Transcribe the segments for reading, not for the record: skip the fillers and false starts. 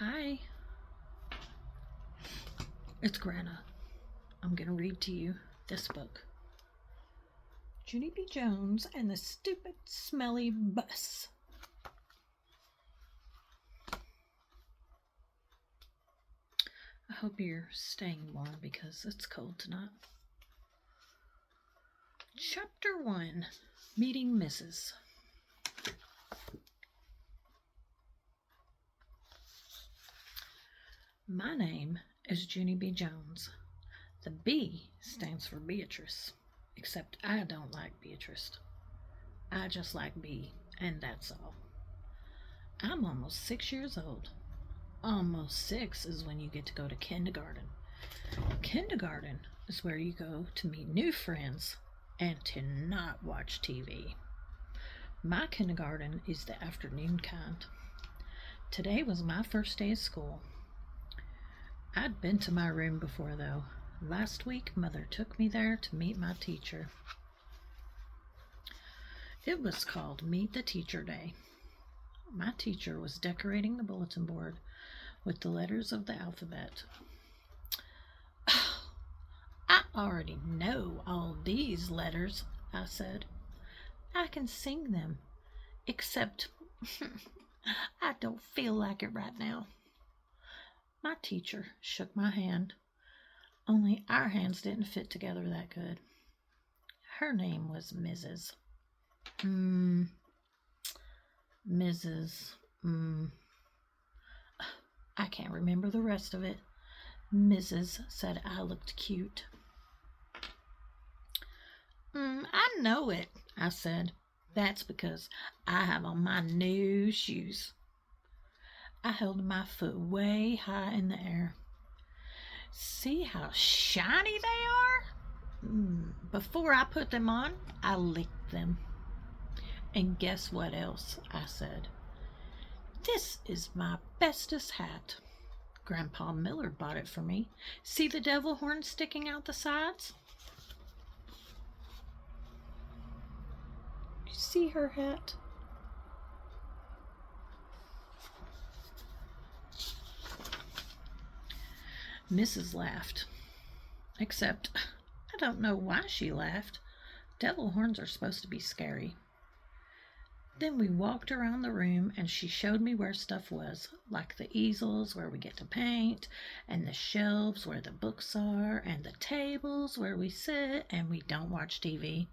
Hi, it's Grana. I'm going to read to you this book. Junie B. Jones and the Stupid Smelly Bus. I hope you're staying warm because it's cold tonight. Chapter 1, Meeting Mrs. My name is Junie B. Jones. The B stands for Beatrice, except I don't like Beatrice. I just like B, and that's all. I'm almost 6 years old. Almost 6 is when you get to go to kindergarten. Kindergarten is where you go to meet new friends and to not watch TV. My kindergarten is the afternoon kind. Today was my first day of school. I'd been to my room before, though. Last week, Mother took me there to meet my teacher. It was called Meet the Teacher Day. My teacher was decorating the bulletin board with the letters of the alphabet. I already know all these letters, I said. I can sing them, except I don't feel like it right now. My teacher shook my hand, only our hands didn't fit together that good. Her name was Mrs. I can't remember the rest of it. Mrs. said I looked cute. I know it, I said. That's because I have on my new shoes. I held my foot way high in the air. See how shiny they are? Before I put them on, I licked them. And guess what else? I said. This is my bestest hat. Grandpa Miller bought it for me. See the devil horns sticking out the sides? You see her hat? Mrs. laughed. Except, I don't know why she laughed. Devil horns are supposed to be scary. Then we walked around the room and she showed me where stuff was, like the easels where we get to paint, and the shelves where the books are, and the tables where we sit and we don't watch TV.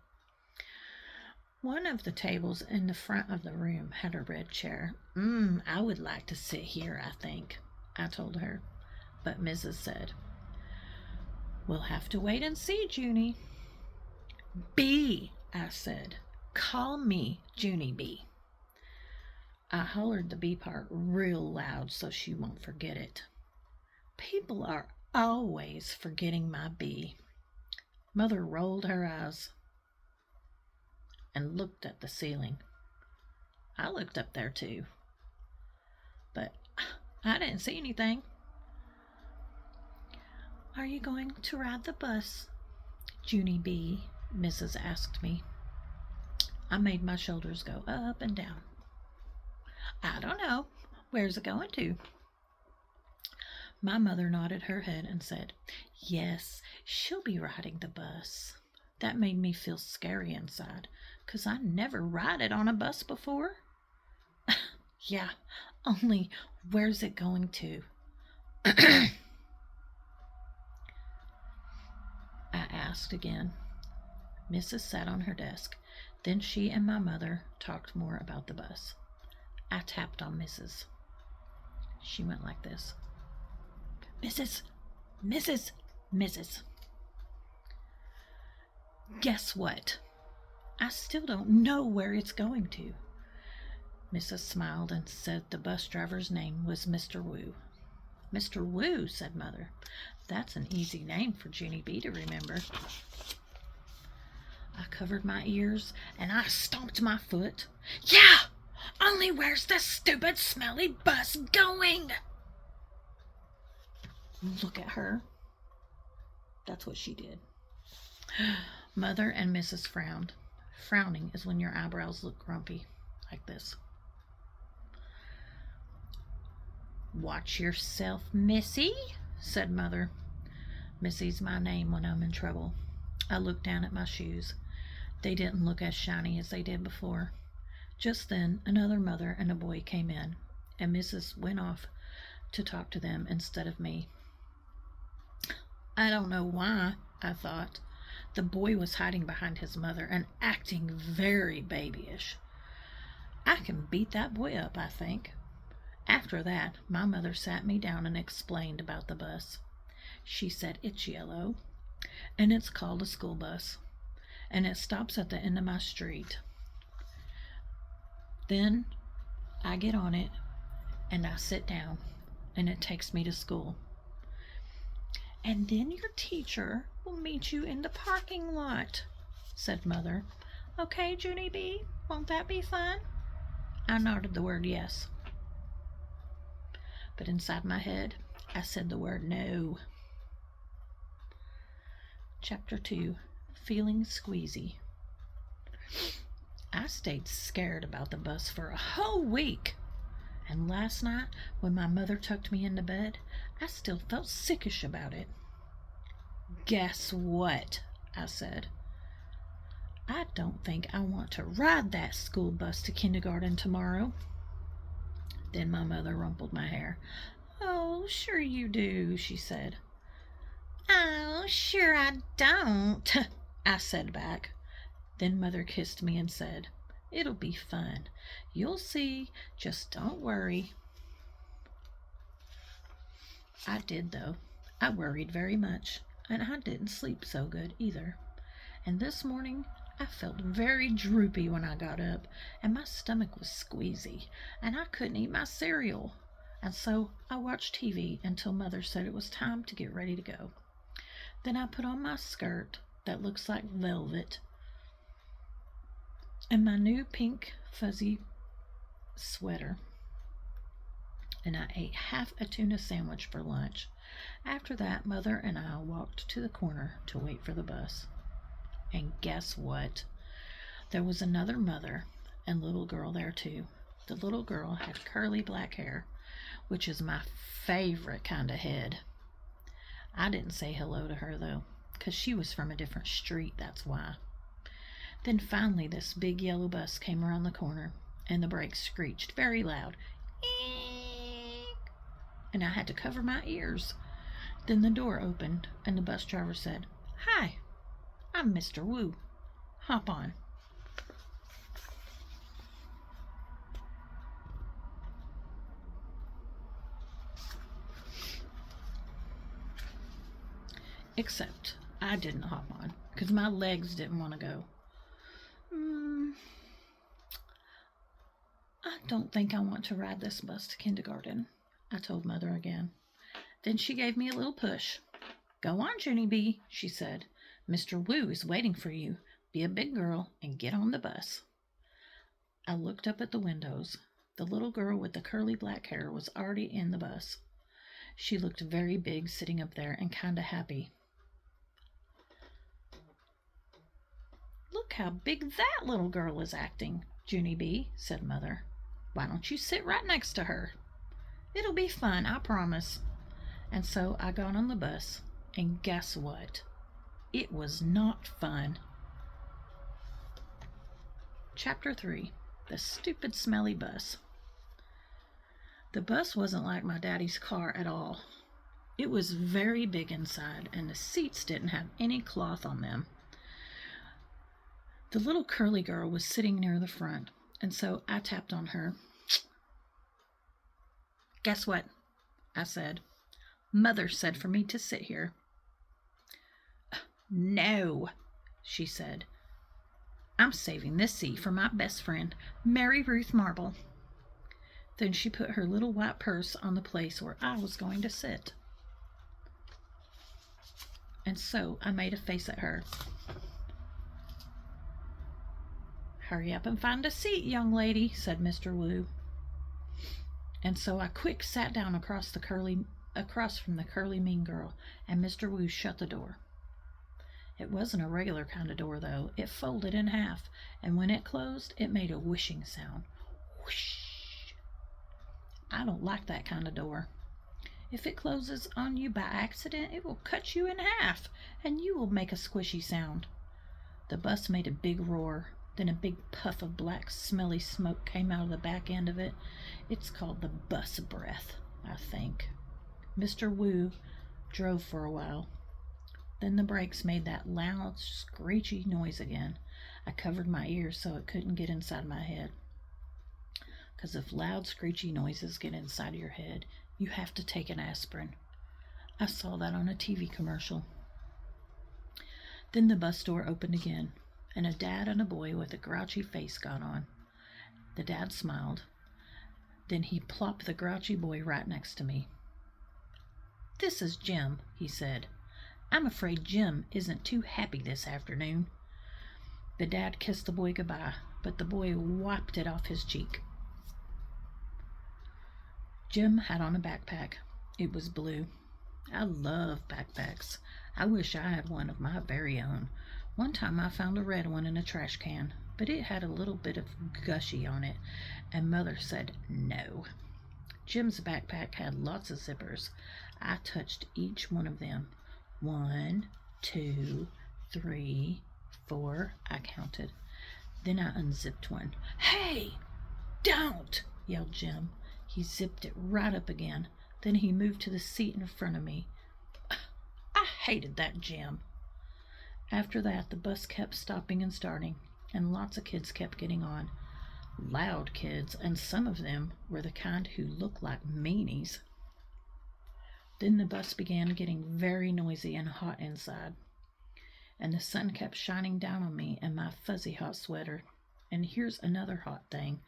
One of the tables in the front of the room had a red chair. I would like to sit here, I think, I told her. But Mrs. said, We'll have to wait and see, Junie. B, I said. Call me Junie B. I hollered the B part real loud so she won't forget it. People are always forgetting my B. Mother rolled her eyes and looked at the ceiling. I looked up there too, but I didn't see anything. Are you going to ride the bus, Junie B? Mrs. asked me. I made my shoulders go up and down. I don't know. Where's it going to? My mother nodded her head and said, Yes, she'll be riding the bus. That made me feel scary inside, 'cause I never rided on a bus before. Yeah, only where's it going to? I asked again. Mrs. sat on her desk. Then she and my mother talked more about the bus. I tapped on Mrs. She went like this. Mrs. Guess what? I still don't know where it's going to. Mrs. smiled and said the bus driver's name was Mr. Wu. Mr. Wu, said Mother. That's an easy name for Junie B to remember. I covered my ears and I stomped my foot. Yeah! Only where's the stupid smelly bus going? Look at her. That's what she did. Mother and Mrs. frowned. Frowning is when your eyebrows look grumpy, like this. "Watch yourself, Missy," said Mother. Missy's my name when I'm in trouble. I looked down at my shoes. They didn't look as shiny as they did before. Just then another mother and a boy came in, and Mrs. went off to talk to them instead of me. I don't know why, I thought. The boy was hiding behind his mother and acting very babyish. I can beat that boy up, I think. After that, my mother sat me down and explained about the bus. She said it's yellow, and it's called a school bus, and it stops at the end of my street. Then I get on it, and I sit down, and it takes me to school. "And then your teacher will meet you in the parking lot," said Mother. "Okay, Junie B, won't that be fun?" I nodded the word yes. But inside my head, I said the word no. Chapter 2, Feeling Squeezy. I stayed scared about the bus for a whole week. And last night, when my mother tucked me into bed, I still felt sickish about it. "Guess what?" I said. "I don't think I want to ride that school bus to kindergarten tomorrow." Then my mother rumpled my hair. "Oh, sure you do," she said. "Oh, sure I don't," I said back. Then Mother kissed me and said, "It'll be fun. You'll see. Just don't worry." I did, though. I worried very much, and I didn't sleep so good either. And this morning I felt very droopy when I got up, and my stomach was squeezy, and I couldn't eat my cereal. And so I watched TV until Mother said it was time to get ready to go. Then I put on my skirt that looks like velvet and my new pink fuzzy sweater. And I ate half a tuna sandwich for lunch. After that, Mother and I walked to the corner to wait for the bus. And guess what? There was another mother and little girl there too. The little girl had curly black hair, which is my favorite kind of head. I didn't say hello to her though, 'cause she was from a different street, that's why. Then finally this big yellow bus came around the corner, and the brakes screeched very loud. Eek! And I had to cover my ears. Then the door opened, and the bus driver said, "Hi, I'm Mr. Wu. Hop on." Except I didn't hop on, because my legs didn't want to go. "I don't think I want to ride this bus to kindergarten," I told Mother again. Then she gave me a little push. "Go on, Junie B," she said. "Mr. Wu is waiting for you. Be a big girl and get on the bus." I looked up at the windows. The little girl with the curly black hair was already in the bus. She looked very big sitting up there and kind of happy. "Look how big that little girl is acting, Junie B," said Mother. "Why don't you sit right next to her? It'll be fun, I promise." And so I got on the bus, and guess what? It was not fun. Chapter 3, The Stupid Smelly Bus. The bus wasn't like my daddy's car at all. It was very big inside, and the seats didn't have any cloth on them. The little curly girl was sitting near the front, and so I tapped on her. "Guess what?" I said. "Mother said for me to sit here." "No," she said. "I'm saving this seat for my best friend, Mary Ruth Marble." Then she put her little white purse on the place where I was going to sit. And so I made a face at her. "Hurry up and find a seat, young lady," said Mr. Wu. And so I quick sat down across from the curly mean girl, and Mr. Wu shut the door. It wasn't a regular kind of door, though. It folded in half, and when it closed, it made a whooshing sound. Whoosh! I don't like that kind of door. If it closes on you by accident, it will cut you in half, and you will make a squishy sound. The bus made a big roar. Then a big puff of black, smelly smoke came out of the back end of it. It's called the bus breath, I think. Mr. Wu drove for a while. Then the brakes made that loud, screechy noise again. I covered my ears so it couldn't get inside my head. Because if loud, screechy noises get inside your head, you have to take an aspirin. I saw that on a TV commercial. Then the bus door opened again, and a dad and a boy with a grouchy face got on. The dad smiled. Then he plopped the grouchy boy right next to me. "This is Jim," he said. "I'm afraid Jim isn't too happy this afternoon." The dad kissed the boy goodbye, but the boy wiped it off his cheek. Jim had on a backpack. It was blue. I love backpacks. I wish I had one of my very own. One time I found a red one in a trash can, but it had a little bit of gushy on it, and Mother said no. Jim's backpack had lots of zippers. I touched each one of them. 1, 2, 3, 4, I counted. Then I unzipped one. "Hey, don't!" yelled Jim. He zipped it right up again. Then he moved to the seat in front of me. I hated that Jim. After that, the bus kept stopping and starting, and lots of kids kept getting on. Loud kids, and some of them were the kind who looked like meanies. Then the bus began getting very noisy and hot inside, and the sun kept shining down on me and my fuzzy hot sweater. And here's another hot thing.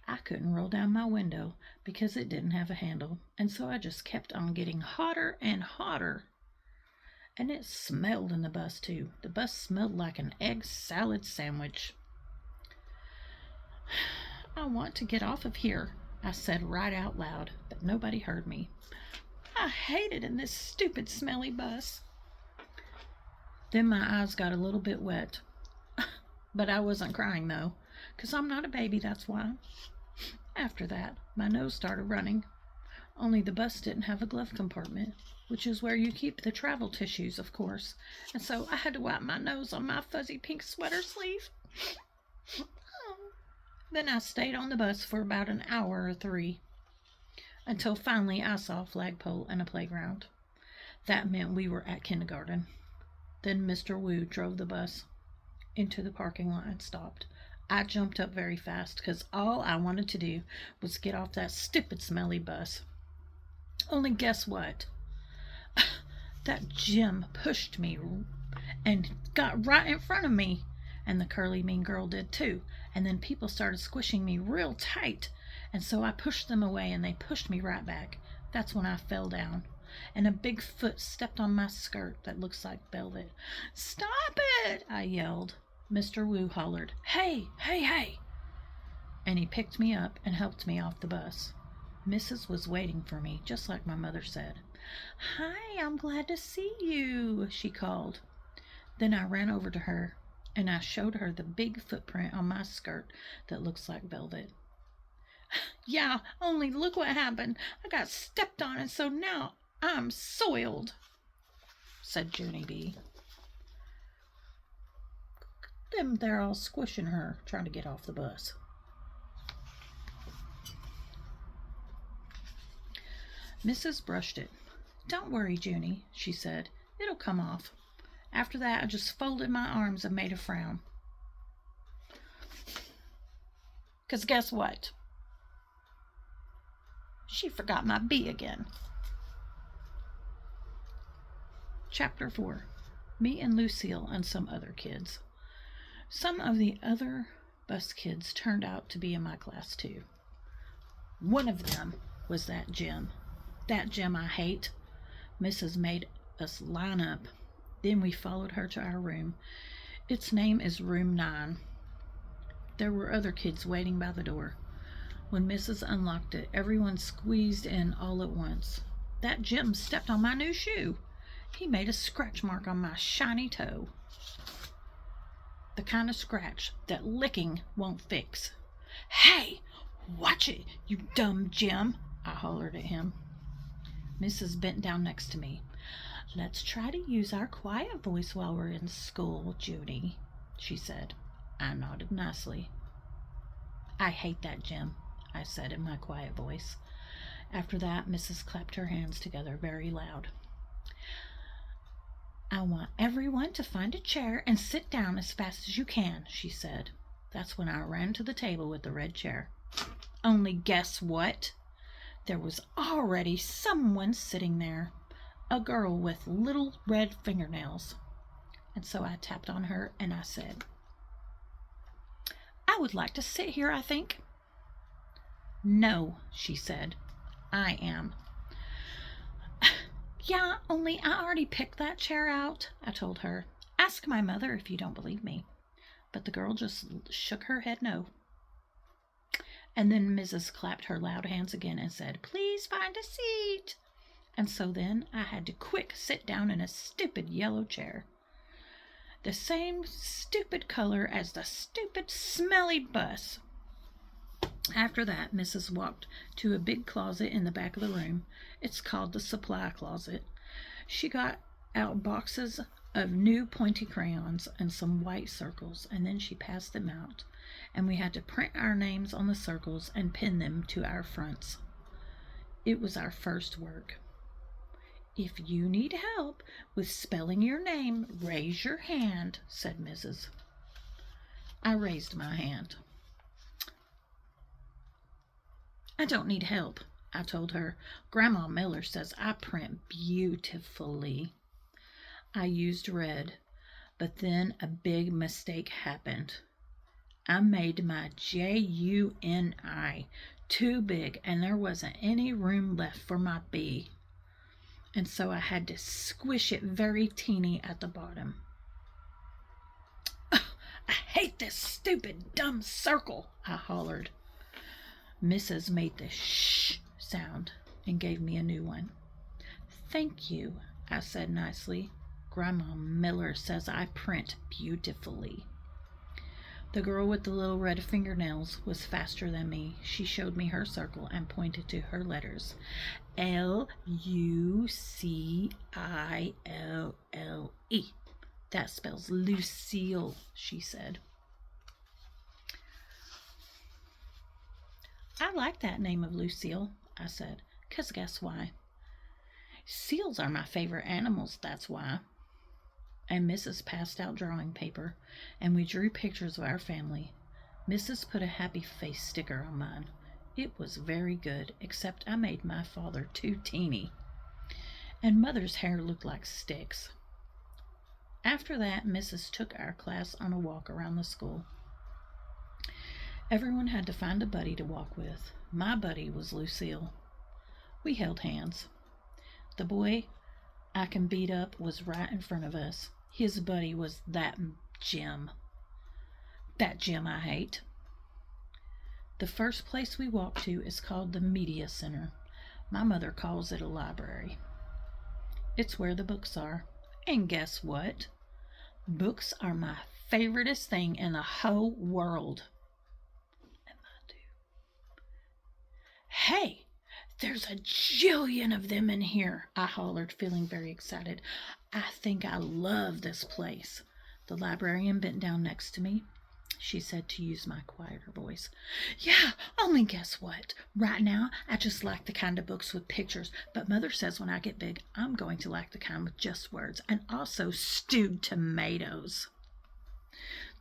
I couldn't roll down my window because it didn't have a handle, and so I just kept on getting hotter and hotter. And it smelled in the bus, too. The bus smelled like an egg salad sandwich. "I want to get off of here," I said right out loud, but nobody heard me. I hate it in this stupid, smelly bus. Then my eyes got a little bit wet. But I wasn't crying, though, 'cause I'm not a baby, that's why. After that, my nose started running. Only the bus didn't have a glove compartment, which is where you keep the travel tissues, of course, and so I had to wipe my nose on my fuzzy pink sweater sleeve. Then I stayed on the bus for about an hour or 3, until finally I saw a flagpole and a playground. That meant we were at kindergarten. Then Mr. Wu drove the bus into the parking lot and stopped. I jumped up very fast because all I wanted to do was get off that stupid smelly bus. Only guess what? That Jim pushed me and got right in front of me. And the curly mean girl did too. And then people started squishing me real tight. And so I pushed them away and they pushed me right back. That's when I fell down. And a big foot stepped on my skirt that looks like velvet. "Stop it!" I yelled. Mr. Wu hollered, "Hey, hey, hey!" And he picked me up and helped me off the bus. Mrs. was waiting for me, just like my mother said. "Hi, I'm glad to see you," she called. Then I ran over to her, and I showed her the big footprint on my skirt that looks like velvet. "Yeah, only look what happened. I got stepped on, and so now I'm soiled," said Junie B. Then they're all squishing her, trying to get off the bus. Mrs. brushed it. "Don't worry, Junie," she said. "It'll come off." After that, I just folded my arms and made a frown. 'Cause guess what? She forgot my bee again. Chapter 4. Me and Lucille and some other kids. Some of the other bus kids turned out to be in my class too. One of them was that Jim. That Jim I hate. Mrs. made us line up. Then we followed her to our room. Its name is Room 9. There were other kids waiting by the door. When Mrs. unlocked it, everyone squeezed in all at once. That Jim stepped on my new shoe. He made a scratch mark on my shiny toe. The kind of scratch that licking won't fix. "Hey, watch it, you dumb Jim," I hollered at him. Mrs. bent down next to me. "Let's try to use our quiet voice while we're in school, Junie," she said. I nodded nicely. "I hate that gym," I said in my quiet voice. After that, Mrs. clapped her hands together very loud. "I want everyone to find a chair and sit down as fast as you can," she said. That's when I ran to the table with the red chair. Only guess what? There was already someone sitting there, a girl with little red fingernails. And so I tapped on her and I said, "I would like to sit here, I think." "No," she said. "I am." "Yeah, only I already picked that chair out," I told her. "Ask my mother if you don't believe me." But the girl just shook her head no. And then Mrs. clapped her loud hands again and said, "Please find a seat." And so then I had to quick sit down in a stupid yellow chair. The same stupid color as the stupid smelly bus. After that, Mrs. walked to a big closet in the back of the room. It's called the supply closet. She got out boxes of new pointy crayons and some white circles, and then she passed them out, and we had to print our names on the circles and pin them to our fronts. It was our first work. "If you need help with spelling your name, raise your hand," said Mrs. I raised my hand. "I don't need help," I told her. "Grandma Miller says I print beautifully." I used red, but then a big mistake happened. I made my Juni too big, and there wasn't any room left for my B. And so I had to squish it very teeny at the bottom. "Oh, I hate this stupid, dumb circle," I hollered. Mrs. made the shh sound and gave me a new one. "Thank you," I said nicely. "Grandma Miller says I print beautifully." The girl with the little red fingernails was faster than me. She showed me her circle and pointed to her letters. Lucille. "That spells Lucille," she said. "I like that name of Lucille," I said, "'cause guess why? Seals are my favorite animals, that's why." And Mrs. passed out drawing paper, and we drew pictures of our family. Mrs. put a happy face sticker on mine. It was very good, except I made my father too teeny. And Mother's hair looked like sticks. After that, Mrs. took our class on a walk around the school. Everyone had to find a buddy to walk with. My buddy was Lucille. We held hands. The boy I can beat up was right in front of us. His buddy was that Jim. That Jim I hate. The first place we walked to is called the Media Center. My mother calls it a library. It's where the books are. And guess what? Books are my favoriteest thing in the whole world. And mine too. "Hey! There's a jillion of them in here," I hollered, feeling very excited. "I think I love this place." The librarian bent down next to me. She said, to use my quieter voice, "Yeah, only guess what? Right now, I just like the kind of books with pictures, but Mother says when I get big, I'm going to like the kind with just words, and also stewed tomatoes."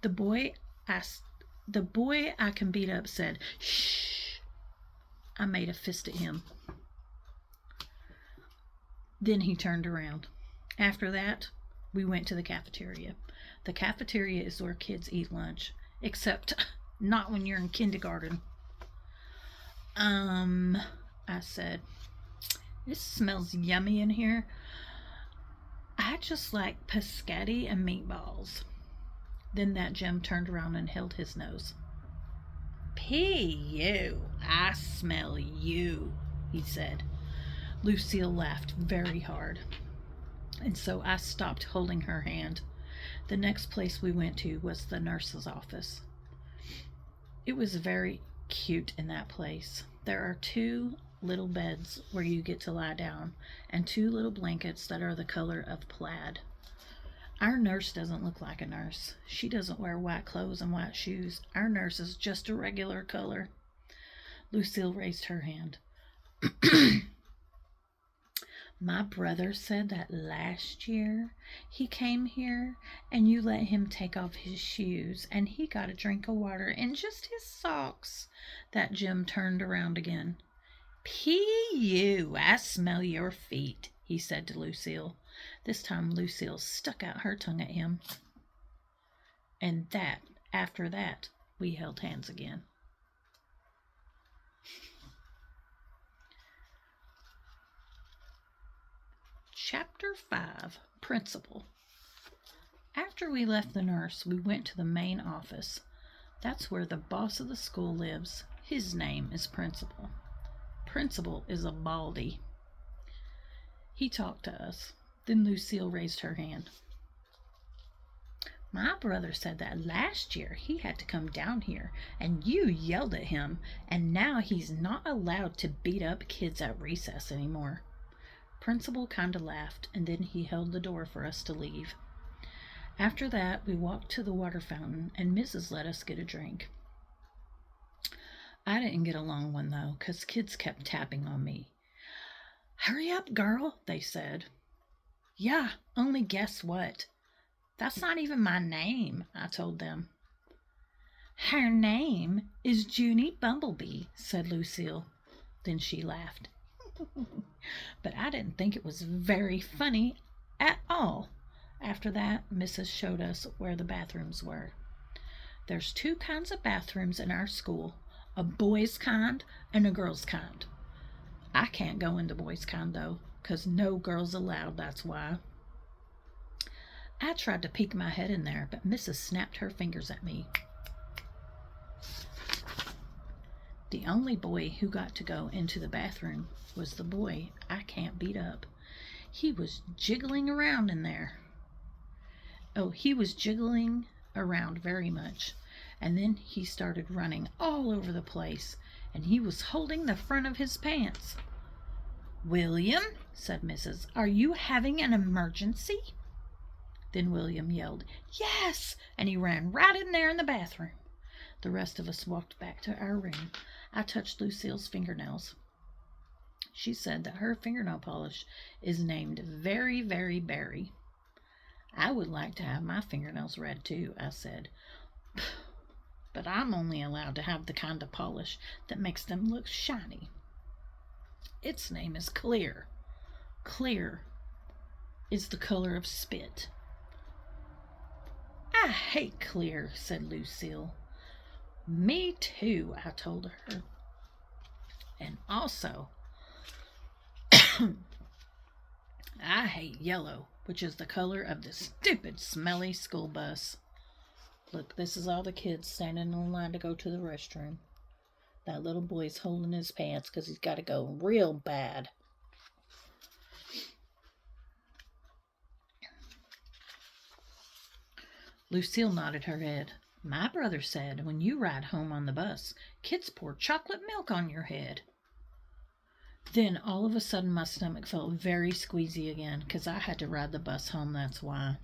The boy I can beat up said, "Shh." I made a fist at him. Then he turned around. After that, we went to the cafeteria. The cafeteria is where kids eat lunch, except not when you're in kindergarten. I said, "This smells yummy in here. I just like pescetti and meatballs." Then that Jim turned around and held his nose. "P.U. I smell you," he said. Lucille laughed very hard, and so I stopped holding her hand. The next place we went to was the nurse's office. It was very cute in that place. There are 2 little beds where you get to lie down, and 2 little blankets that are the color of plaid. Our nurse doesn't look like a nurse. She doesn't wear white clothes and white shoes. Our nurse is just a regular color. Lucille raised her hand. My brother said that last year he came here and you let him take off his shoes and he got a drink of water in just his socks. That Jim turned around again. P.U., I smell your feet, he said to Lucille. This time Lucille stuck out her tongue at him. And after that, we held hands again. Chapter 5, Principal. After we left the nurse, we went to the main office. That's where the boss of the school lives. His name is Principal. Principal is a baldy. He talked to us. Then Lucille raised her hand. My brother said that last year he had to come down here and you yelled at him, and now he's not allowed to beat up kids at recess anymore. Principal kind of laughed, and then he held the door for us to leave. After that, we walked to the water fountain, and Mrs. let us get a drink. I didn't get a long one, though, 'cause kids kept tapping on me. Hurry up, girl, they said. Yeah, only guess what? That's not even my name, I told them. Her name is Junie Bumblebee, said Lucille. Then she laughed. But I didn't think it was very funny at all. After that, Mrs. showed us where the bathrooms were. There's 2 kinds of bathrooms in our school, a boys' kind and a girls' kind. I can't go in the boys' kind, though, 'cause no girls allowed, that's why. I tried to peek my head in there, but Mrs. snapped her fingers at me. The only boy who got to go into the bathroom was the boy I can't beat up. He was jiggling around in there. Oh, he was jiggling around very much. And then he started running all over the place, and he was holding the front of his pants. William, said Mrs., are you having an emergency? Then William yelled, yes, and he ran right in there in the bathroom. The rest of us walked back to our room. I touched Lucille's fingernails. She said that her fingernail polish is named Very, Very Berry. I would like to have my fingernails red too, I said. But I'm only allowed to have the kind of polish that makes them look shiny. Its name is Clear. Clear is the color of spit. I hate clear, said Lucille. Me too, I told her. And also, I hate yellow, which is the color of the stupid, smelly school bus. Look, this is all the kids standing in line to go to the restroom. That little boy's holding his pants because he's got to go real bad. Lucille nodded her head. My brother said when you ride home on the bus, kids pour chocolate milk on your head. Then all of a sudden my stomach felt very squeezy again because I had to ride the bus home, that's why.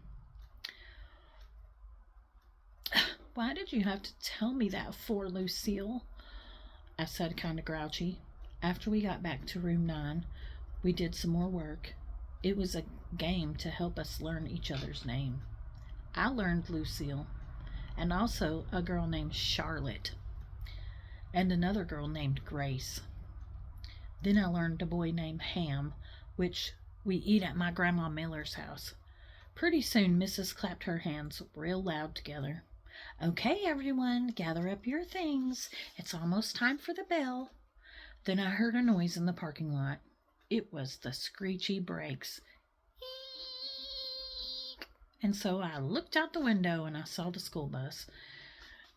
Why did you have to tell me that for, Lucille? I said kind of grouchy. After we got back to room 9, we did some more work. It was a game to help us learn each other's name. I learned Lucille, and also a girl named Charlotte, and another girl named Grace. Then I learned a boy named Ham, which we eat at my Grandma Miller's house. Pretty soon Mrs. clapped her hands real loud together. Okay, everyone, gather up your things. It's almost time for the bell. Then I heard a noise in the parking lot. It was the screechy brakes. And so I looked out the window and I saw the school bus.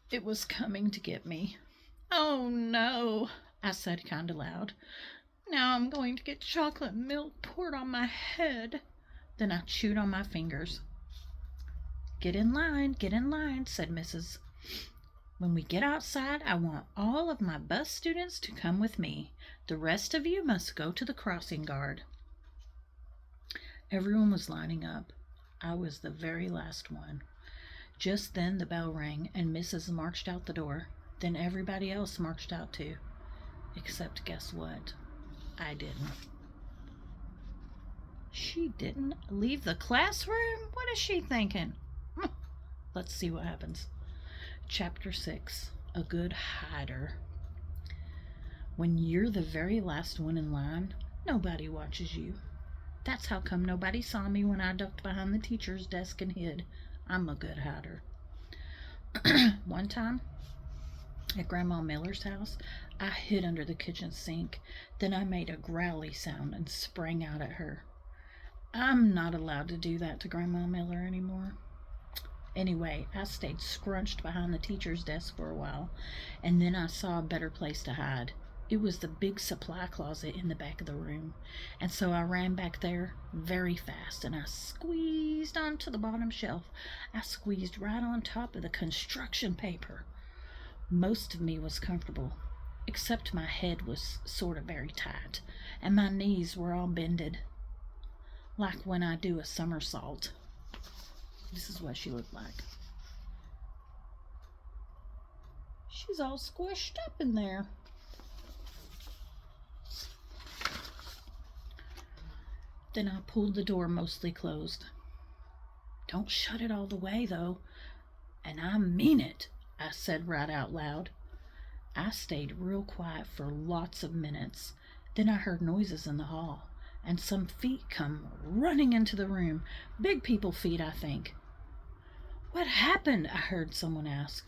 It was coming to get me. Oh no, I said kind of loud. Now I'm going to get chocolate milk poured on my head. Then I chewed on my fingers. Get in line, said Mrs. When we get outside, I want all of my bus students to come with me. The rest of you must go to the crossing guard." Everyone was lining up. I was the very last one. Just then the bell rang and Mrs. marched out the door. Then everybody else marched out too. Except guess what? I didn't. She didn't leave the classroom? What is she thinking? Let's see what happens. Chapter 6. A Good Hider. When you're the very last one in line, nobody watches you. That's how come nobody saw me when I ducked behind the teacher's desk and hid. I'm a good hider. One time, at Grandma Miller's house, I hid under the kitchen sink. Then I made a growly sound and sprang out at her. I'm not allowed to do that to Grandma Miller anymore. Anyway, I stayed scrunched behind the teacher's desk for a while, and then I saw a better place to hide. It was the big supply closet in the back of the room, and so I ran back there very fast, and I squeezed onto the bottom shelf. I squeezed right on top of the construction paper. Most of me was comfortable, except my head was sort of very tight, and my knees were all bended, like when I do a somersault. This is what she looked like. She's all squished up in there. Then I pulled the door mostly closed. Don't shut it all the way, though. And I mean it, I said right out loud. I stayed real quiet for lots of minutes. Then I heard noises in the hall, and some feet come running into the room. Big people feet, I think. What happened? I heard someone ask.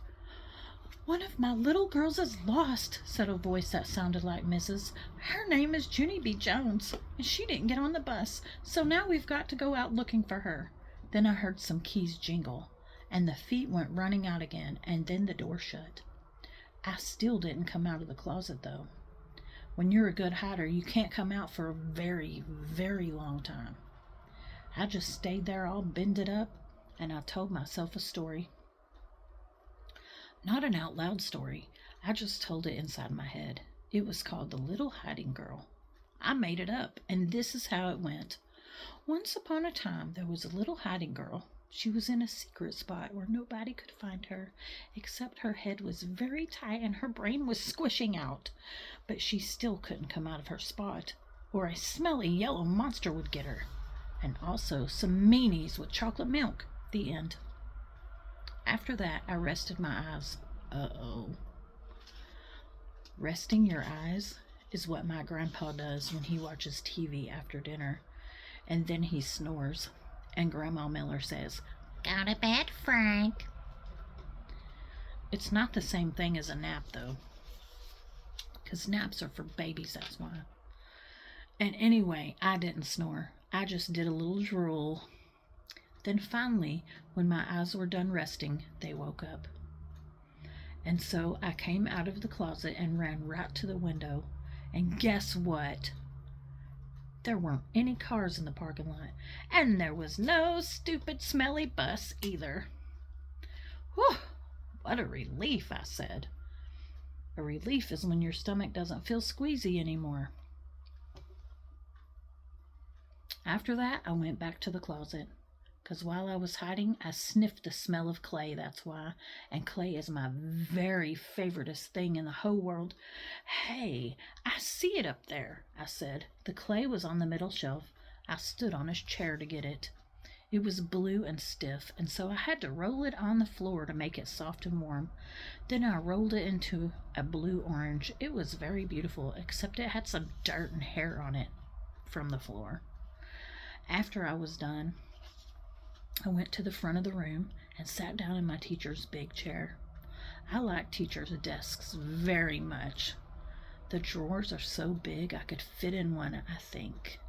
One of my little girls is lost, said a voice that sounded like Mrs. Her name is Junie B. Jones, and she didn't get on the bus, so now we've got to go out looking for her. Then I heard some keys jingle, and the feet went running out again, and then the door shut. I still didn't come out of the closet, though. When you're a good hider, you can't come out for a very, very long time. I just stayed there all bended up, and I told myself a story. Not an out loud story. I just told it inside my head. It was called The Little Hiding Girl. I made it up, and this is how it went. Once upon a time, there was a little hiding girl. She was in a secret spot where nobody could find her, except her head was very tight and her brain was squishing out. But she still couldn't come out of her spot, or a smelly yellow monster would get her. And also some meanies with chocolate milk. The end. After that, I rested my eyes. Uh-oh. Resting your eyes is what my grandpa does when he watches TV after dinner. And then he snores. And Grandma Miller says, "Go to bed, Frank." It's not the same thing as a nap, though. Because naps are for babies, that's why. And anyway, I didn't snore. I just did a little drool. Then finally, when my eyes were done resting, they woke up. And so I came out of the closet and ran right to the window. And guess what? There weren't any cars in the parking lot. And there was no stupid smelly bus either. Whew, what a relief, I said. A relief is when your stomach doesn't feel squeezy anymore. After that, I went back to the closet. Because while I was hiding, I sniffed the smell of clay, that's why. And clay is my very favoriteest thing in the whole world. Hey, I see it up there, I said. The clay was on the middle shelf. I stood on his chair to get it. It was blue and stiff, and so I had to roll it on the floor to make it soft and warm. Then I rolled it into a blue-orange. It was very beautiful, except it had some dirt and hair on it from the floor. After I was done, I went to the front of the room and sat down in my teacher's big chair. I like teachers' desks very much. The drawers are so big I could fit in one, I think.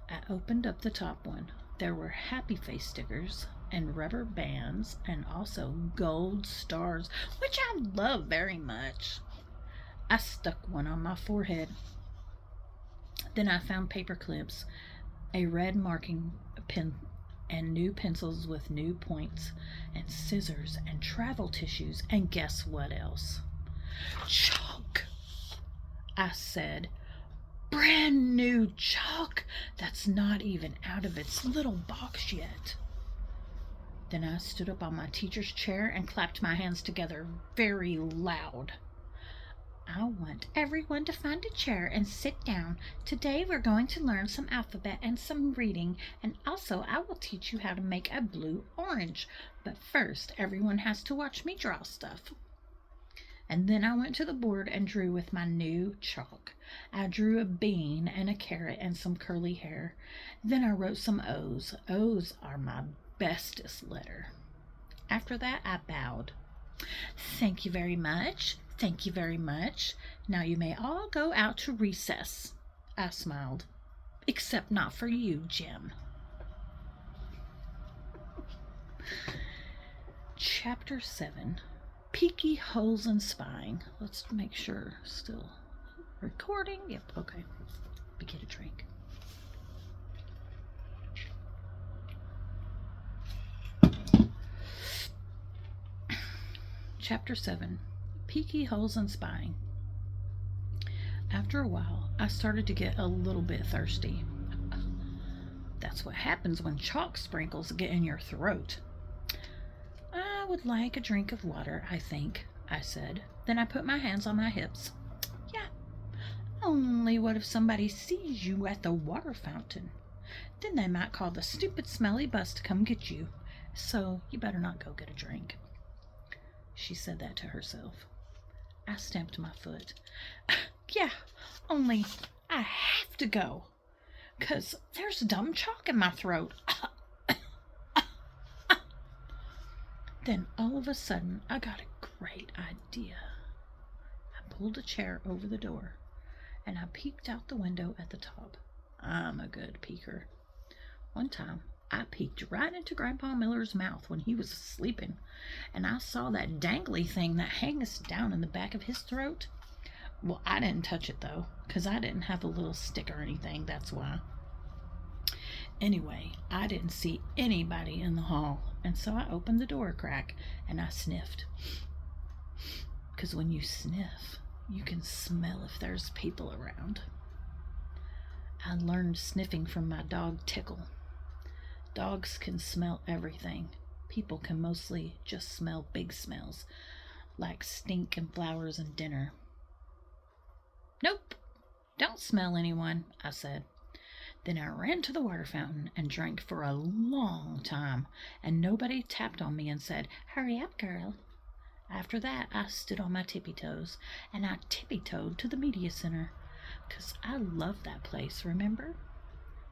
I opened up the top one. There were happy face stickers and rubber bands and also gold stars, which I love very much. I stuck one on my forehead. Then I found paper clips, a red marking pen, and new pencils with new points, and scissors, and travel tissues, and guess what else? Chalk! I said, brand new chalk that's not even out of its little box yet. Then I stood up on my teacher's chair and clapped my hands together very loud. I want everyone to find a chair and sit down. Today we're going to learn some alphabet and some reading, and also I will teach you how to make a blue orange. But first, everyone has to watch me draw stuff. And then I went to the board and drew with my new chalk. I drew a bean and a carrot and some curly hair. Then I wrote some O's. O's are my bestest letter. After that, I bowed. Thank you very much. Thank you very much. Now you may all go out to recess. I smiled. Except not for you, Jim. Chapter 7. Peaky holes and spying. Let's make sure still recording. Yep, okay. We get a drink. Chapter 7. Peaky holes and spying. After a while, I started to get a little bit thirsty. That's what happens when chalk sprinkles get in your throat. I would like a drink of water, I think, I said. Then I put my hands on my hips. Yeah, only what if somebody sees you at the water fountain? Then they might call the stupid Smelly bus to come get you. So you better not go get a drink. She said that to herself. I stamped my foot. Yeah, only I have to go, 'cause there's dumb chalk in my throat. Then all of a sudden, I got a great idea. I pulled a chair over the door, and I peeked out the window at the top. I'm a good peeker. One time, I peeked right into Grandpa Miller's mouth when he was sleeping, and I saw that dangly thing that hangs down in the back of his throat. Well, I didn't touch it, though, 'cause I didn't have a little stick or anything, that's why. Anyway, I didn't see anybody in the hall, and so I opened the door a crack, and I sniffed. 'Cause when you sniff, you can smell if there's people around. I learned sniffing from my dog Tickle. Dogs can smell everything. People can mostly just smell big smells, like stink and flowers and dinner. Nope, don't smell anyone, I said. Then I ran to the water fountain and drank for a long time, and nobody tapped on me and said, "Hurry up, girl." After that, I stood on my tippy toes, and I tippy-toed to the media center, 'cause I love that place, remember?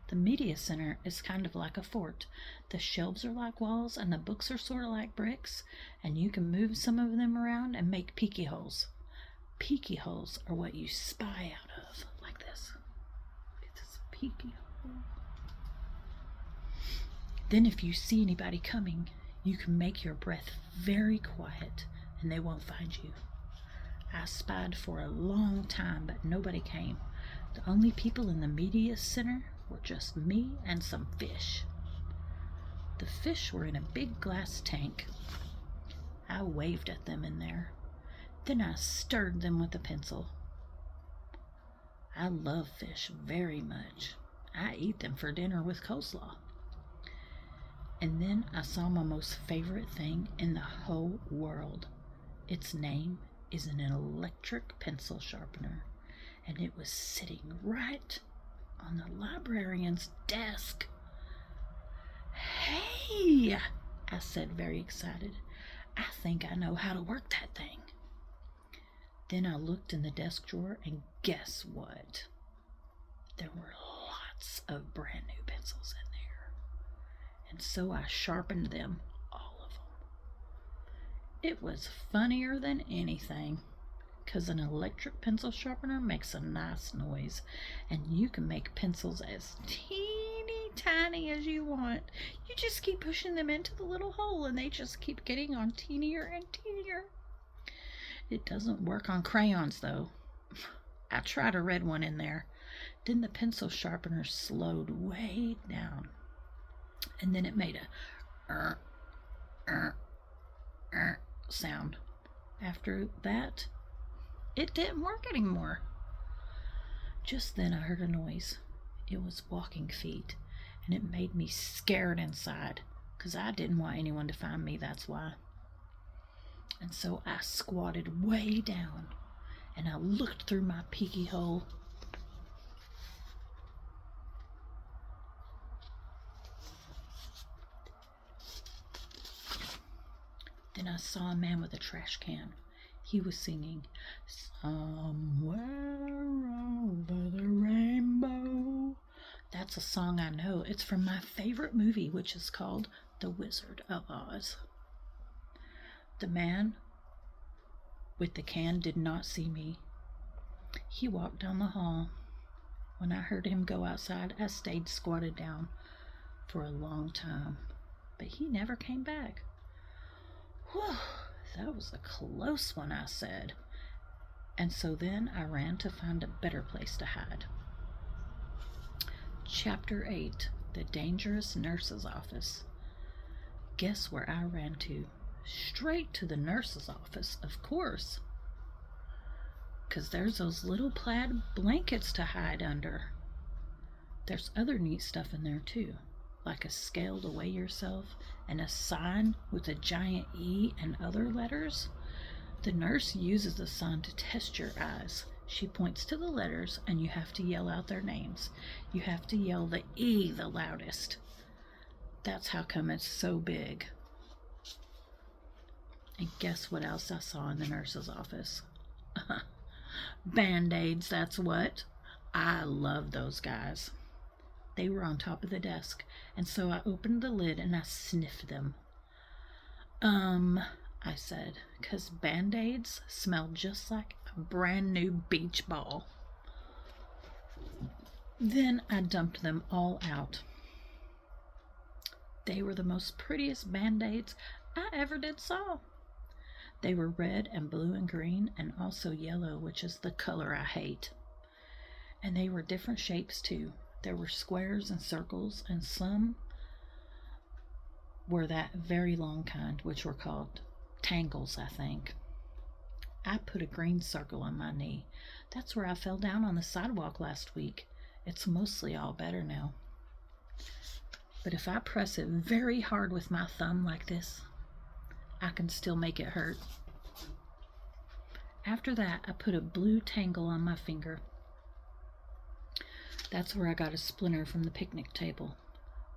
The media center is kind of like a fort. The shelves are like walls, and the books are sort of like bricks, and you can move some of them around and make peeky holes. Peeky holes are what you spy out of, like this. It's a peeky hole. Then if you see anybody coming, you can make your breath very quiet, and they won't find you. I spied for a long time, but nobody came. The only people in the media center were just me and some fish. The fish were in a big glass tank. I waved at them in there. Then I stirred them with a pencil. I love fish very much. I eat them for dinner with coleslaw. And then I saw my most favorite thing in the whole world. Its name is an electric pencil sharpener, and it was sitting right on the librarian's desk. "Hey," I said, very excited. "I think I know how to work that thing." Then I looked in the desk drawer, and guess what? There were lots of brand new pencils in there. And so I sharpened them, all of them. It was funnier than anything, 'cause an electric pencil sharpener makes a nice noise, and you can make pencils as teeny tiny as you want. You just keep pushing them into the little hole, and they just keep getting on teenier and teenier. It doesn't work on crayons, though. I tried a red one in there. Then the pencil sharpener slowed way down. and then it made a er, sound. After that, it didn't work anymore. Just then I heard a noise. It was walking feet, and it made me scared inside, 'cause I didn't want anyone to find me, that's why. And so I squatted way down, and I looked through my peeky hole. Then I saw a man with a trash can. He was singing, "Somewhere over the rainbow." That's a song I know. It's from my favorite movie, which is called The Wizard of Oz. The man with the can did not see me. He walked down the hall. When I heard him go outside, I stayed squatted down for a long time, but he never came back. Whew, that was a close one, I said. And so then I ran to find a better place to hide. Chapter 8, The Dangerous Nurse's Office. Guess where I ran to? Straight to the nurse's office, of course. 'Cause there's those little plaid blankets to hide under. There's other neat stuff in there too, like a scale to weigh yourself and a sign with a giant E and other letters. The nurse uses the sign to test your eyes. She points to the letters and you have to yell out their names. You have to yell the E the loudest. That's how come it's so big. And guess what else I saw in the nurse's office? Band-Aids, that's what. I love those guys. They were on top of the desk, and so I opened the lid and I sniffed them. I said, 'cause Band-Aids smell just like a brand new beach ball. Then I dumped them all out. They were the most prettiest Band-Aids I ever did saw. They were red and blue and green, and also yellow, which is the color I hate. And they were different shapes too. There were squares and circles, and some were that very long kind, which were called tangles, I think. I put a green circle on my knee. That's where I fell down on the sidewalk last week. It's mostly all better now. But if I press it very hard with my thumb like this, I can still make it hurt. After that, I put a blue tangle on my finger. That's where I got a splinter from the picnic table.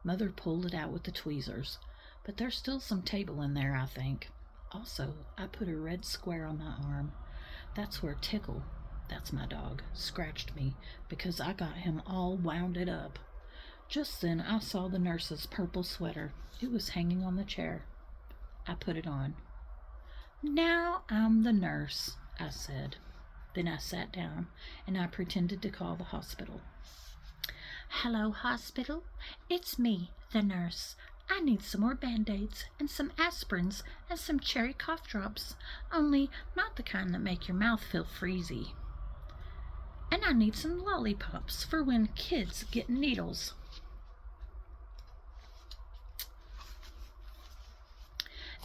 Mother pulled it out with the tweezers, but there's still some table in there, I think. Also, I put a red square on my arm. That's where Tickle, that's my dog, scratched me because I got him all wounded up. Just then I saw the nurse's purple sweater. It was hanging on the chair. I put it on. "Now I'm the nurse," I said. Then I sat down and I pretended to call the hospital. "Hello, hospital. It's me, the nurse. I need some more Band-Aids and some aspirins and some cherry cough drops, only not the kind that make your mouth feel freezy. And I need some lollipops for when kids get needles.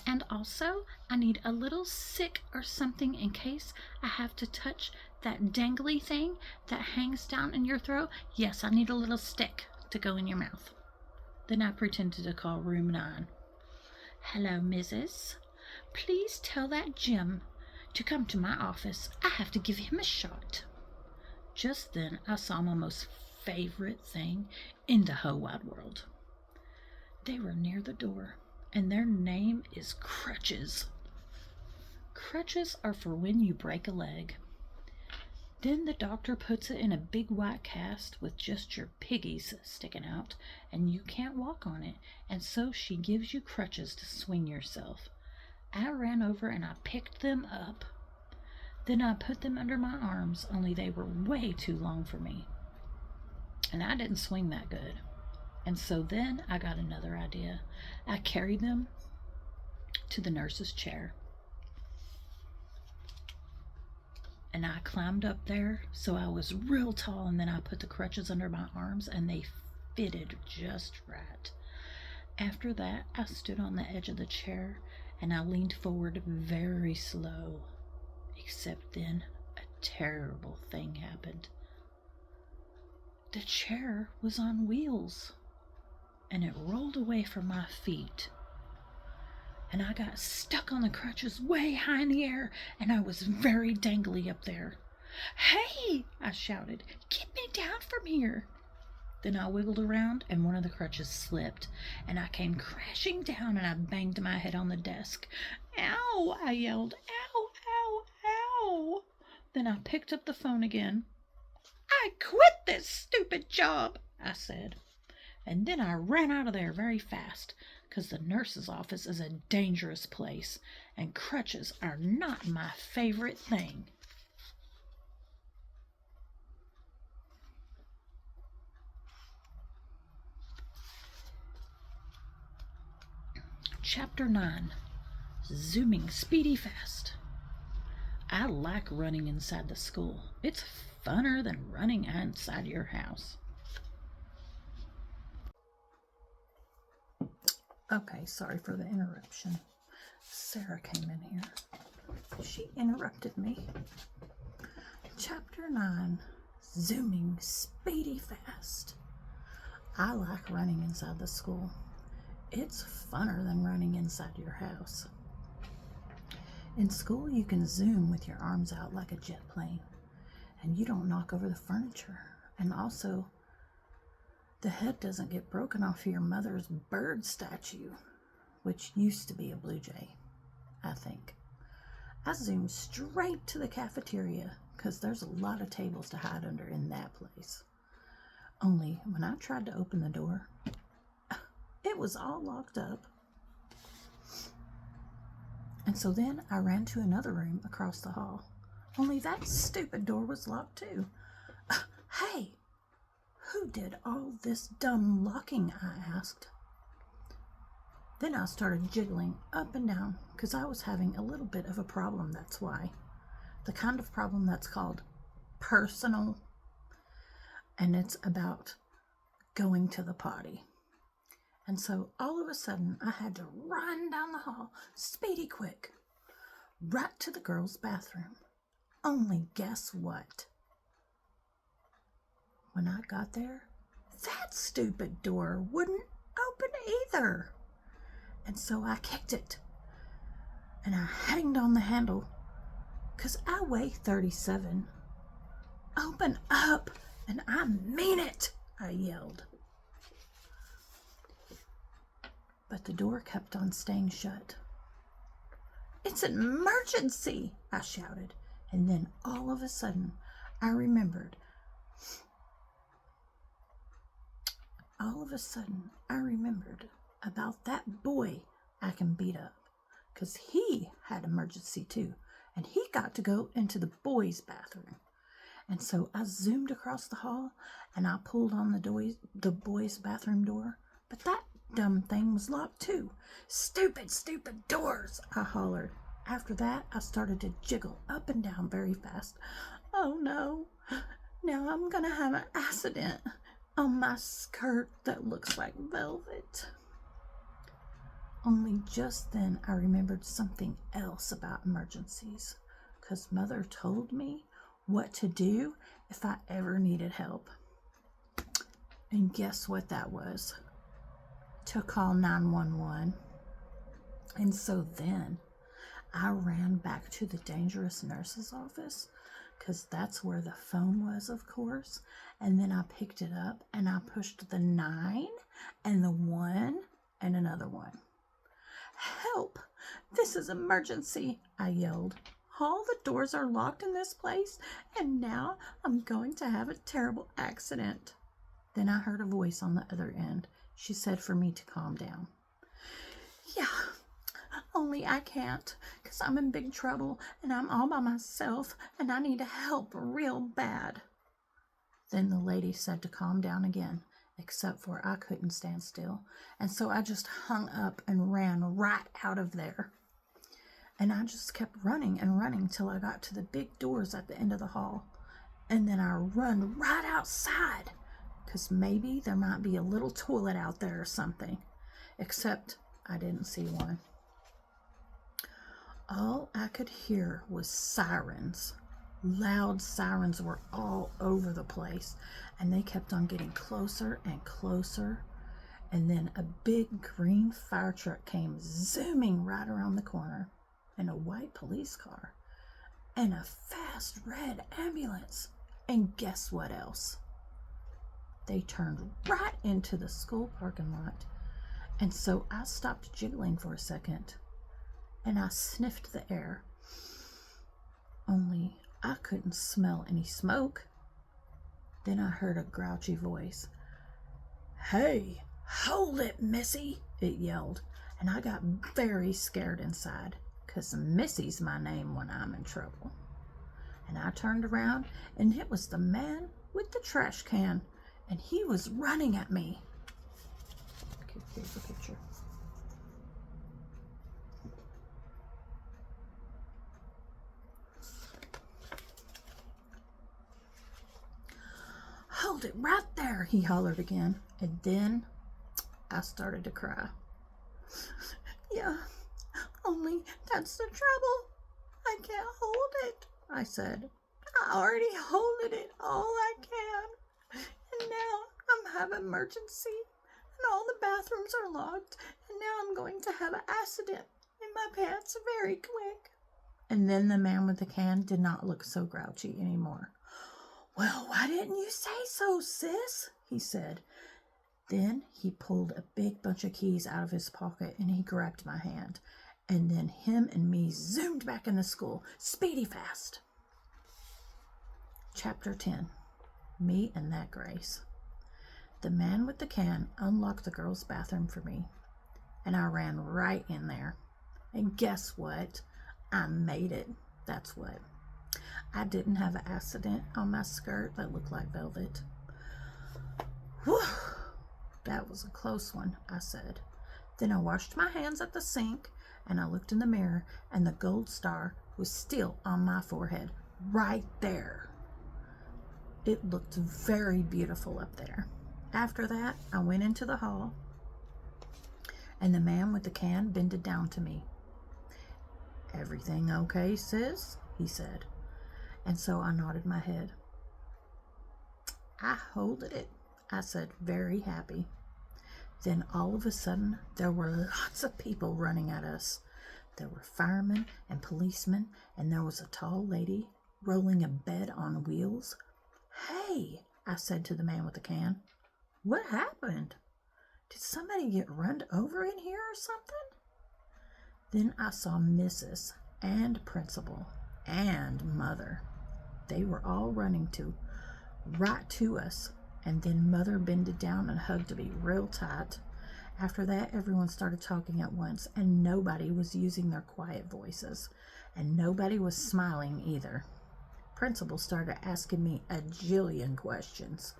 And also, I need a little stick or something in case I have to touch that dangly thing that hangs down in your throat. Yes, I need a little stick to go in your mouth." Then I pretended to call room 9. "Hello, Mrs. Please tell that Jim to come to my office. I have to give him a shot." Just then I saw my most favorite thing in the whole wide world. They were near the door, and their name is crutches. Crutches are for when you break a leg. Then the doctor puts it in a big white cast with just your piggies sticking out, and you can't walk on it, and so she gives you crutches to swing yourself. I ran over and I picked them up. Then I put them under my arms, only they were way too long for me. And I didn't swing that good. And so then I got another idea. I carried them to the nurse's chair. And I climbed up there, so I was real tall, and then I put the crutches under my arms, and they fitted just right. After that, I stood on the edge of the chair and I leaned forward very slow. Except then, a terrible thing happened. The chair was on wheels and it rolled away from my feet. And I got stuck on the crutches way high in the air and I was very dangly up there. "Hey!" I shouted. "Get me down from here!" Then I wiggled around and one of the crutches slipped and I came crashing down and I banged my head on the desk. "Ow!" I yelled. "Ow, ow, ow!" Then I picked up the phone again. "I quit this stupid job," I said. And then I ran out of there very fast, because the nurse's office is a dangerous place and crutches are not my favorite thing. Chapter 9. Zooming Speedy Fast. I like running inside the school. It's funner than running inside your house. Okay, sorry for the interruption. Sarah came in here. She interrupted me. Chapter 9. Zooming Speedy Fast. I like running inside the school. It's funner than running inside your house. In school, you can zoom with your arms out like a jet plane, and you don't knock over the furniture. And also, the head doesn't get broken off your mother's bird statue, which used to be a blue jay, I think. I zoomed straight to the cafeteria because there's a lot of tables to hide under in that place. Only when I tried to open the door, it was all locked up. And so then I ran to another room across the hall. Only that stupid door was locked too. Hey, who did all this dumb locking? I asked. Then I started jiggling up and down because I was having a little bit of a problem, that's why. The kind of problem that's called personal, and it's about going to the potty. And so all of a sudden, I had to run down the hall, speedy quick, right to the girls' bathroom. Only guess what? When I got there, that stupid door wouldn't open either. And so I kicked it, and I hanged on the handle, 'cause I weigh 37. "Open up, and I mean it," I yelled. But the door kept on staying shut. "It's an emergency," I shouted. And then all of a sudden, I remembered. About that boy I can beat up. 'Cause he had emergency too. And he got to go into the boys' bathroom. And so I zoomed across the hall and I pulled on the boys' bathroom door. But that dumb thing was locked too. "Stupid, stupid doors," I hollered. After that, I started to jiggle up and down very fast. "Oh no, now I'm gonna have an accident on my skirt that looks like velvet." Only just then I remembered something else about emergencies, 'cause Mother told me what to do if I ever needed help. And guess what that was? To call 911. And so then I ran back to the dangerous nurse's office, 'cause that's where the phone was, of course. And then I picked it up and I pushed the 9 and the 1 and another 1. "Help! This is emergency," I yelled. "All the doors are locked in this place, and now I'm going to have a terrible accident." Then I heard a voice on the other end. She said for me to calm down. "Yeah, only I can't, 'cause I'm in big trouble, and I'm all by myself, and I need help real bad." Then the lady said to calm down again, except for I couldn't stand still, and so I just hung up and ran right out of there. And I just kept running and running till I got to the big doors at the end of the hall, and then I run right outside, 'cause maybe there might be a little toilet out there or something. except I didn't see one. All I could hear was sirens. Loud sirens were all over the place, and they kept on getting closer and closer. And then a big green fire truck came zooming right around the corner, and a white police car, and a fast red ambulance. And guess what else? They turned right into the school parking lot. And so I stopped jiggling for a second, and I sniffed the air. Only I couldn't smell any smoke. Then I heard a grouchy voice. "Hey, hold it, Missy," it yelled, and I got very scared inside, 'cause Missy's my name when I'm in trouble. And I turned around, and it was the man with the trash can, and he was running at me. Okay, here's the picture. "Hold it right there," he hollered again, and then I started to cry. "Yeah, only that's the trouble. I can't hold it," I said. "I already holded it all I can, and now I'm having emergency, and all the bathrooms are locked, and now I'm going to have an accident in my pants very quick." And then the man with the can did not look so grouchy anymore. "Well, why didn't you say so, sis?" he said. Then he pulled a big bunch of keys out of his pocket, and he grabbed my hand. And then him and me zoomed back in the school, speedy fast. Chapter 10. Me and that Grace. The man with the can unlocked the girls' bathroom for me, and I ran right in there. And guess what? I made it. That's what. I didn't have an accident on my skirt that looked like velvet. "Whew, that was a close one," I said. Then I washed my hands at the sink, and I looked in the mirror, and the gold star was still on my forehead, right there. It looked very beautiful up there. After that, I went into the hall, and the man with the can bended down to me. "Everything okay, sis?" he said. And so I nodded my head. "I holded it," I said, very happy. Then all of a sudden, there were lots of people running at us. There were firemen and policemen, and there was a tall lady rolling a bed on wheels. "Hey," I said to the man with the can, "what happened? Did somebody get run over in here or something?" Then I saw Mrs. and Principal and Mother. They were all running right to us, and then Mother bended down and hugged me real tight. After that, everyone started talking at once, and nobody was using their quiet voices, and nobody was smiling either. Principal started asking me a jillion questions.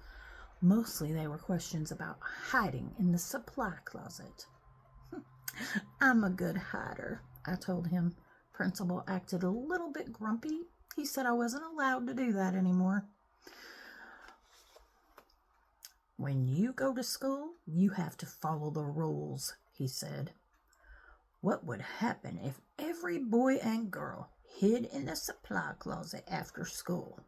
Mostly they were questions about hiding in the supply closet. "I'm a good hider," I told him. Principal acted a little bit grumpy. He said I wasn't allowed to do that anymore. "When you go to school, you have to follow the rules," he said. "What would happen if every boy and girl hid in the supply closet after school?"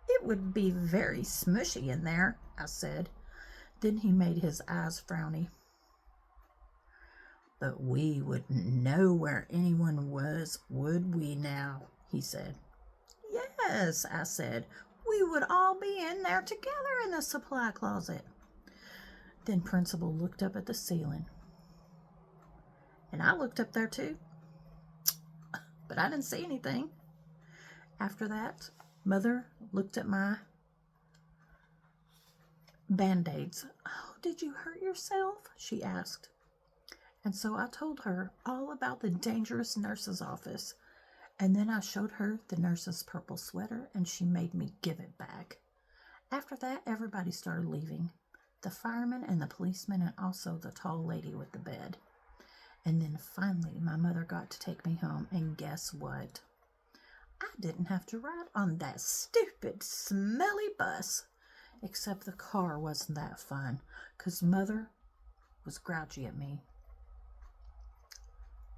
"It would be very smushy in there," I said. Then he made his eyes frowny. "But we wouldn't know where anyone was, would we now?" he said. "Yes," I said. "We would all be in there together in the supply closet." Then Principal looked up at the ceiling. And I looked up there too. But I didn't see anything. After that, Mother looked at my Band-Aids. "Oh, did you hurt yourself?" she asked. And so I told her all about the dangerous nurse's office. And then I showed her the nurse's purple sweater, and she made me give it back. After that, everybody started leaving. The firemen and the policemen, and also the tall lady with the bed. And then finally, my mother got to take me home, and guess what? I didn't have to ride on that stupid, smelly bus. Except the car wasn't that fun, 'cause Mother was grouchy at me.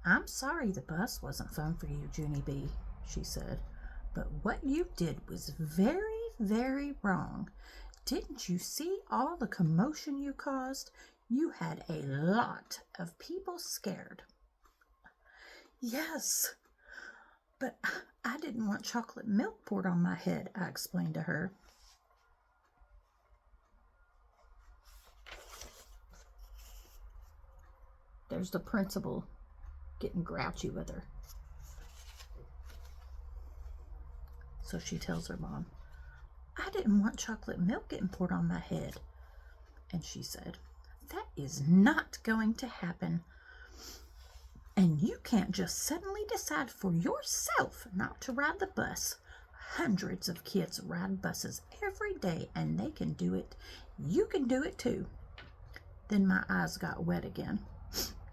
"I'm sorry the bus wasn't fun for you, Junie B," she said, "but what you did was very, very wrong. Didn't you see all the commotion you caused? You had a lot of people scared." "Yes, but I didn't want chocolate milk poured on my head," I explained to her. There's the principal getting grouchy with her. So she tells her mom, "I didn't want chocolate milk getting poured on my head." And she said, "That is not going to happen. And you can't just suddenly decide for yourself not to ride the bus. Hundreds of kids ride buses every day and they can do it. You can do it too." Then my eyes got wet again.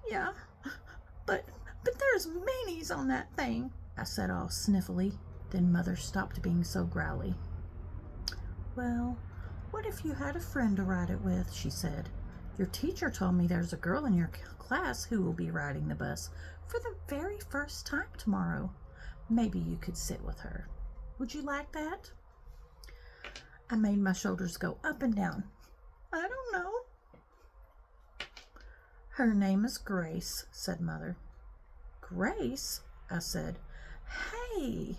"Yeah, but there's meanies on that thing," I said all sniffly. Then Mother stopped being so growly. "Well, what if you had a friend to ride it with?" she said. "Your teacher told me there's a girl in your class who will be riding the bus for the very first time tomorrow. Maybe you could sit with her. Would you like that?" I made my shoulders go up and down. "I don't know." "Her name is Grace," said Mother. "Grace?" I said. "Hey,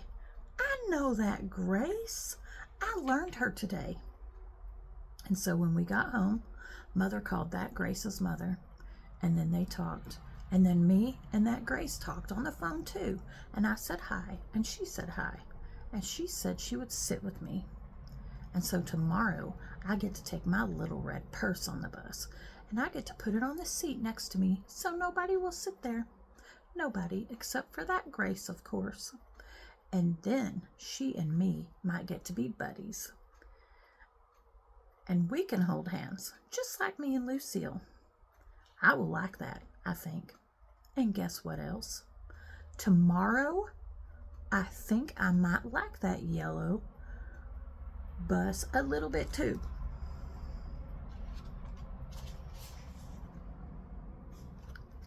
I know that Grace. I learned her today." And so when we got home, Mother called that Grace's mother, and then they talked. And then me and that Grace talked on the phone too. And I said hi, and she said hi, and she said she would sit with me. And so tomorrow I get to take my little red purse on the bus, and I get to put it on the seat next to me so nobody will sit there. Nobody except for that Grace, of course. And then she and me might get to be buddies. And we can hold hands, just like me and Lucille. I will like that, I think. And guess what else? Tomorrow, I think I might like that yellow bus a little bit too.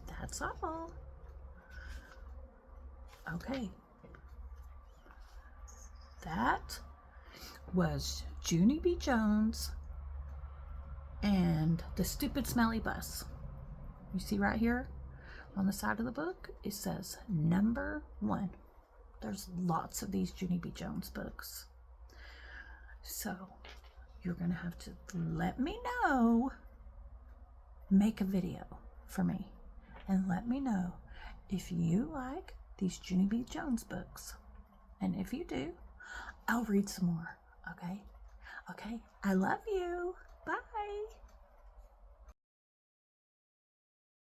That's all. Okay. That was Junie B. Jones and the Stupid Smelly Bus. You see right here on the side of the book, it says number 1. There's lots of these Junie B. Jones books. So you're going to have to let me know, make a video for me, and let me know if you like these Junie B. Jones books. And if you do, I'll read some more, okay? Okay, I love you. Bye.